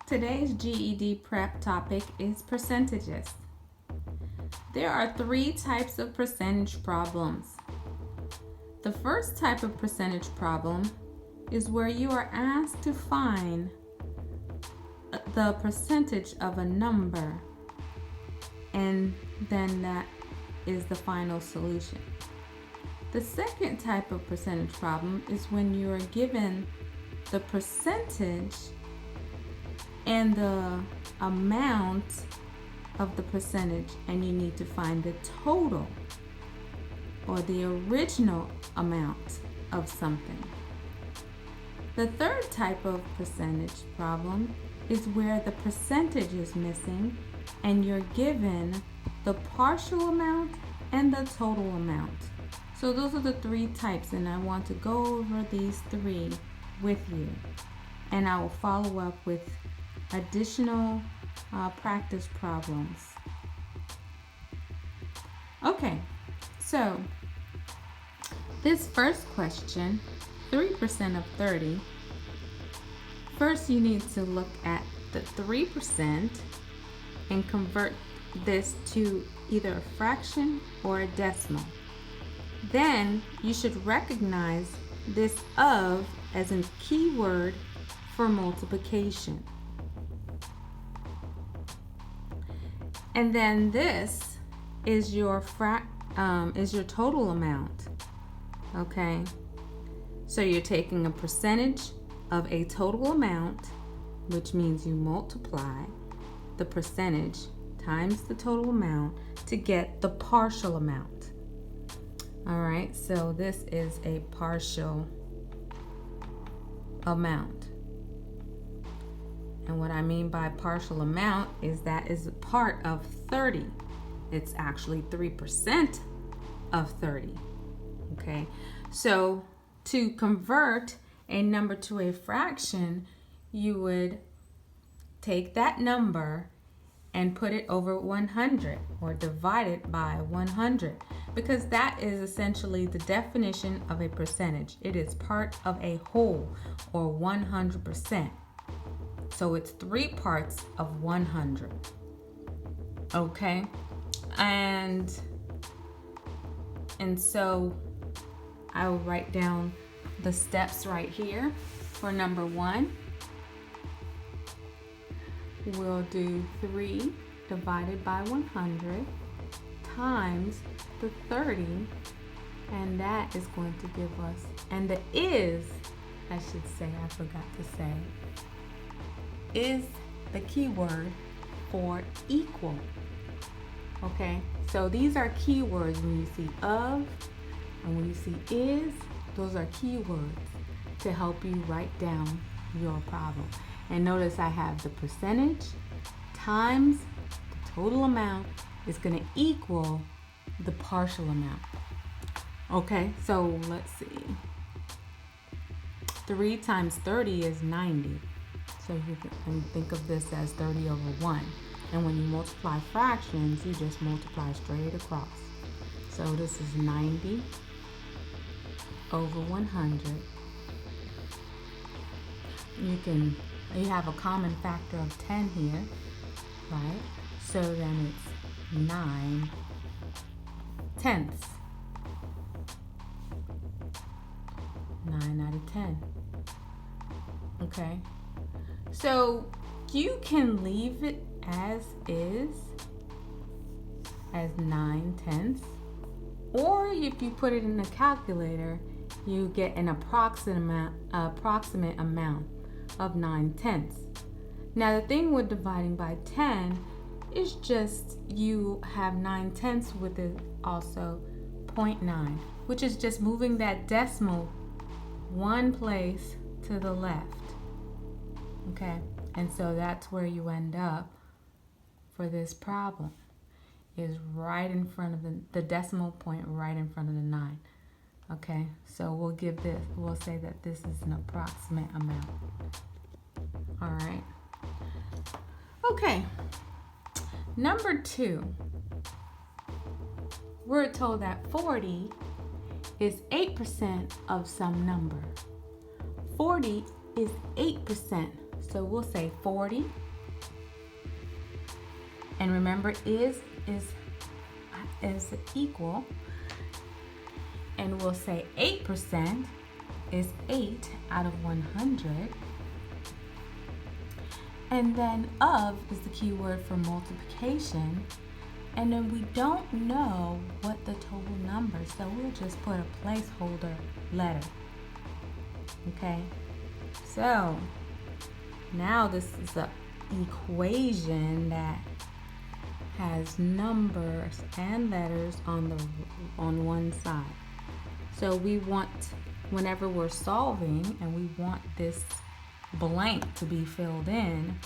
Today's GED prep topic is percentages. There are 3 types of percentage problems. The first type of percentage problem is where you are asked to find the percentage of a number, and then that is the final solution. The second type of percentage problem is when you are given the percentage and the amount of the percentage, and you need to find the total or the original amount of something. The third type of percentage problem is where the percentage is missing and you're given the partial amount and the total amount. So those are the 3 types, and I want to go over these 3 with you, and I will follow up with additional practice problems. Okay, so this first question, 3% of 30. First, you need to look at the 3% and convert this to either a fraction or a decimal. Then you should recognize this of as a keyword for multiplication. And then this is your total amount. Okay? So you're taking a percentage of a total amount, which means you multiply the percentage times the total amount to get the partial amount. All right, so this is a partial amount. And what I mean by partial amount is that is a part of 30. It's actually 3% of 30. Okay, so to convert a number to a fraction, you would take that number and put it over 100 or divide it by 100, because that is essentially the definition of a percentage. It is part of a whole, or 100%. So it's 3 parts of 100. Okay? And so I will write down the steps right here. For number 1, we'll do 3 divided by 100 times the 30, and that is going to give us, and the is, I should say, I forgot to say, is the keyword for equal. Okay, so these are keywords. When you see of and when you see is, those are keywords to help you write down your problem. And notice I have the percentage times the total amount is going to equal the partial amount. Okay, so let's see. 3 times 30 is 90. So you can think of this as 30 over 1. And when you multiply fractions, you just multiply straight across. So this is 90 over 100. You have a common factor of 10 here, right? So then it's 9 tenths. 9 out of 10. Okay. So you can leave it as is, as 9 tenths, or if you put it in a calculator, you get an approximate amount of 9 tenths. Now the thing with dividing by 10 is just you have 9 tenths with it also 0.9, which is just moving that decimal 1 place to the left. Okay, and so that's where you end up for this problem, is right in front of the decimal point, right in front of the 9. Okay, so we'll say that this is an approximate amount. All right. Okay, number 2. We're told that 40 is 8% of some number. 40 is 8%. So we'll say 40. And remember, is equal. And we'll say 8% is 8 out of 100. And then of is the key word for multiplication. And then we don't know what the total number, so we'll just put a placeholder letter. Okay? So now this is an equation that has numbers and letters on one side. So we want, whenever we're solving and we want this blank to be filled in,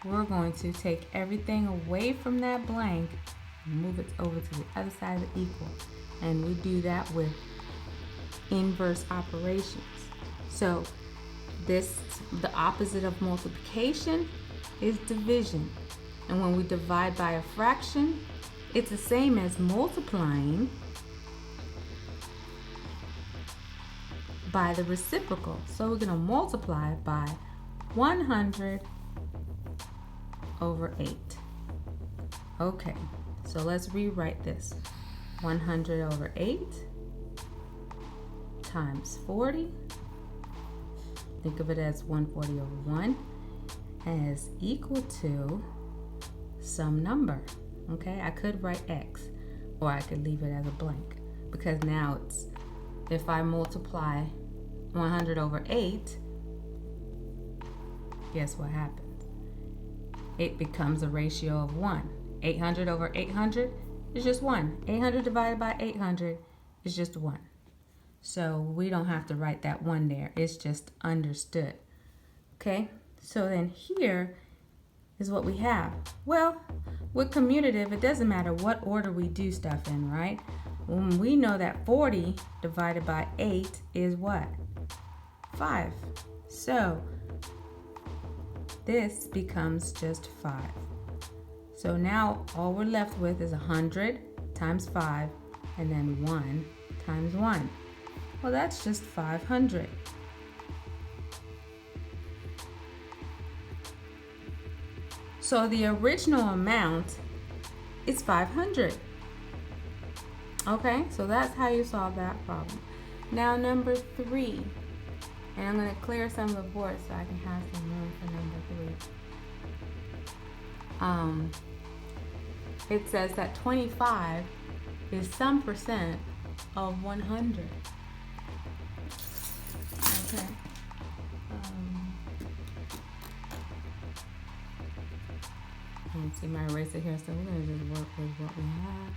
we're going to take everything away from that blank and move it over to the other side of the equal. And we do that with inverse operations. So the opposite of multiplication is division. And when we divide by a fraction, it's the same as multiplying by the reciprocal. So we're going to multiply by 100 over 8. Okay, so let's rewrite this. 100 over 8 times 40. Think of it as 140 over 1 as equal to some number. Okay, I could write x, or I could leave it as a blank, because now it's, if I multiply 100 over 8, guess what happens? It becomes a ratio of 1. 800 over 800 is just 1. 800 divided by 800 is just 1. So we don't have to write that 1 there. It's just understood. Okay, so then here is what we have. Well, with commutative, it doesn't matter what order we do stuff in, right? When we know that 40 divided by 8 is what? 5. So this becomes just 5. So now all we're left with is 100 times 5, and then 1 times 1. Well, that's just 500. So the original amount is 500. Okay, so that's how you solve that problem. Now number 3. And I'm going to clear some of the board so I can have some room for number 3. It says that 25 is some percent of 100. Okay. Let's see my eraser here, so we're going to just work with what we have.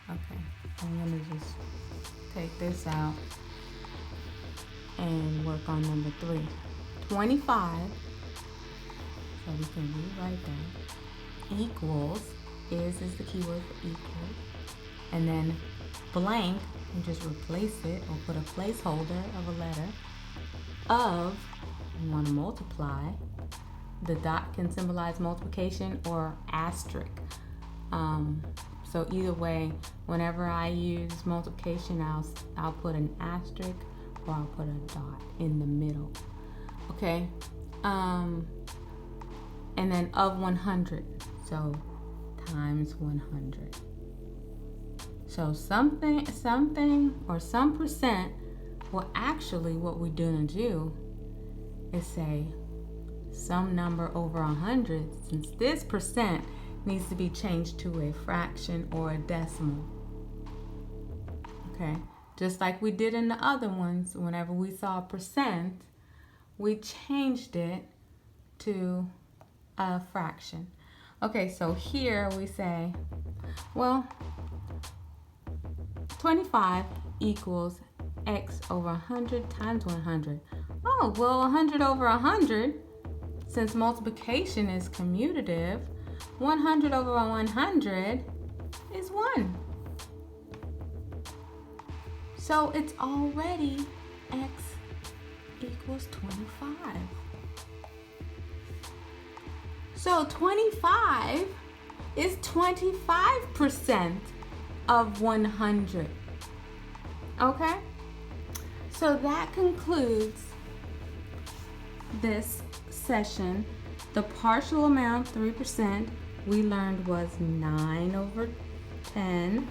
Okay, I'm going to just take this out and work on number 3. 25, so we can rewrite that, equals, is the keyword for equal, and then blank, and just replace it or put a placeholder of a letter, of, you want to multiply, the dot can symbolize multiplication or asterisk. So either way, whenever I use multiplication, I'll put an asterisk or I'll put a dot in the middle. Okay, and then of 100, so times 100. So something or some percent. Well, actually, what we're going to do is say some number over 100, since this percent needs to be changed to a fraction or a decimal. Okay, just like we did in the other ones, whenever we saw a percent, we changed it to a fraction. Okay, so here we say, well, 25 equals x over 100 times 100. Oh, well, 100 over 100, since multiplication is commutative, 100 over 100 is 1. So it's already x equals 25. So 25 is 25% of 100. Okay? So that concludes this session. The partial amount, 3%, we learned was 9/10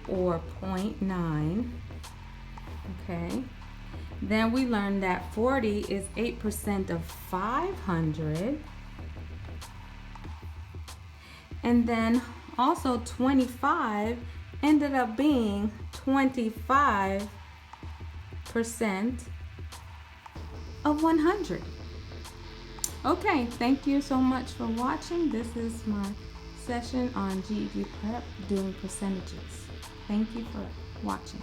or 0.9. Okay. Then we learned that 40 is 8% of 500. And then also 25 ended up being 25% of 100. Okay, thank you so much for watching. This is my session on GED Prep doing percentages. Thank you for watching.